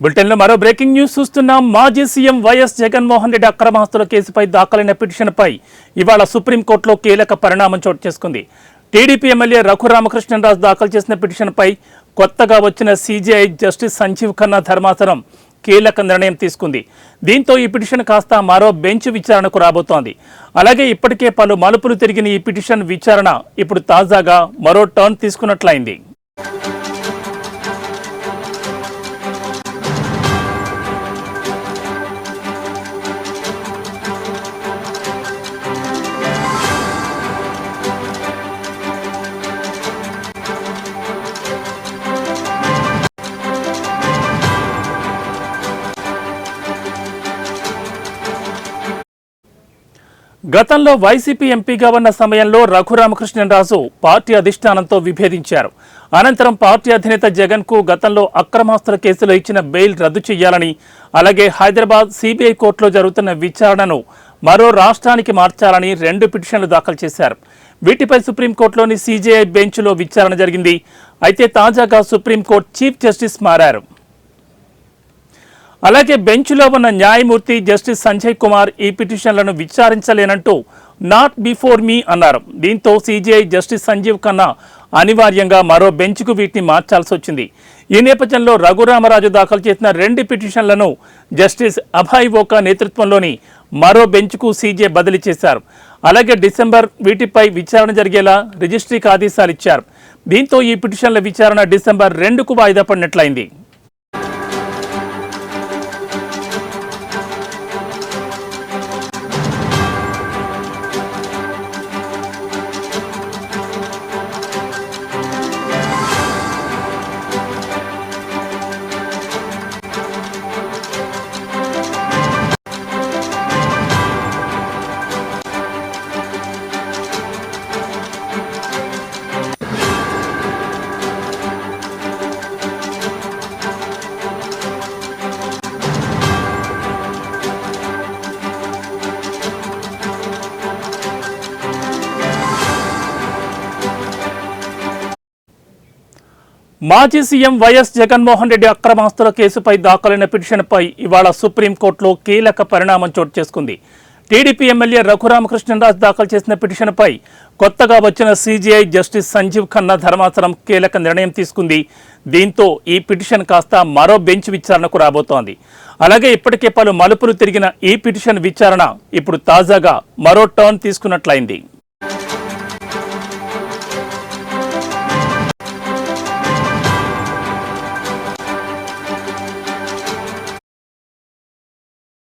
బులెటిన్లో మరో breaking news చూస్తున్నాం. మాజీ సీఎం వైఎస్ జగన్మోహన్ రెడ్డి అక్రమాస్తుల కేసుపై దాఖలైన పిటిషన్పై ఇవాళ సుప్రీంకోర్టులో కీలక పరిణామం చోటు చేసుకుంది. టీడీపీ ఎమ్మెల్యే రఘురామకృష్ణరాజు దాఖలు చేసిన పిటిషన్పై కొత్తగా వచ్చిన సీజీఐ జస్టిస్ సంజీవ్ ఖన్నా ధర్మాసనం కీలక నిర్ణయం తీసుకుంది. దీంతో ఈ పిటిషన్ కాస్త మరో బెంచ్ విచారణకు రాబోతోంది. అలాగే ఇప్పటికే పలు మలుపులు తిరిగిన ఈ పిటిషన్ విచారణ ఇప్పుడు తాజాగా మరో టర్న్ తీసుకున్నట్లయింది. గతంలో వైసీపీ ఎంపీగా ఉన్న సమయంలో రఘురామకృష్ణరాజు పార్టీ అధిష్టానంతో విభేదించారు. అనంతరం పార్టీ అధినేత జగన్ కు గతంలో అక్రమాస్తుల కేసులో ఇచ్చిన బెయిల్ రద్దు చేయాలని, అలాగే హైదరాబాద్ సిబిఐ కోర్టులో జరుగుతున్న విచారణను మరో రాష్ట్రానికి మార్చాలని 2 పిటిషన్లు దాఖలు చేశారు. వీటిపై సుప్రీంకోర్టులోని సీజీఐ బెంచ్లో విచారణ జరిగింది. అయితే తాజాగా సుప్రీంకోర్టు చీఫ్ జస్టిస్ మారారు. అలాగే బెంచ్లో ఉన్న న్యాయమూర్తి జస్టిస్ సంజయ్ కుమార్ ఈ పిటిషన్లను విచారించలేనంటూ నాట్ బిఫోర్ మీ అన్నారు. దీంతో సీజీఐ జస్టిస్ సంజీవ్ ఖన్నా అనివార్యంగా మరో బెంచ్కు వీటిని మార్చాల్సి వచ్చింది. ఈ నేపథ్యంలో రఘురామరాజు దాఖలు చేసిన 2 పిటిషన్లను జస్టిస్ అభయ్ ఓకా నేతృత్వంలోని మరో బెంచ్కు సీజీఐ బదిలీ చేశారు. అలాగే డిసెంబర్ వీటిపై విచారణ జరిగేలా రిజిస్ట్రీకి ఆదేశాలు ఇచ్చారు. దీంతో ఈ పిటిషన్ల విచారణ డిసెంబర్ 2కు వాయిదా పడినట్లయింది. మాజీ సీఎం వైఎస్ జగన్మోహన్ రెడ్డి అక్రమాస్తుల కేసుపై దాఖలైన పిటిషన్పై ఇవాళ సుప్రీంకోర్టులో కీలక పరిణామం చోటు చేసుకుంది. టీడీపీ ఎమ్మెల్యే రఘురామకృష్ణరాజు దాఖలు చేసిన పిటిషన్పై కొత్తగా వచ్చిన సీజీఐ జస్టిస్ సంజీవ్ ఖన్నా ధర్మాసనం కీలక నిర్ణయం తీసుకుంది. దీంతో ఈ పిటిషన్ కాస్త మరో బెంచ్ విచారణకు రాబోతోంది. అలాగే ఇప్పటికే పలు మలుపులు తిరిగిన ఈ పిటిషన్ విచారణ ఇప్పుడు తాజాగా మరో టర్న్ తీసుకున్నట్లయింది.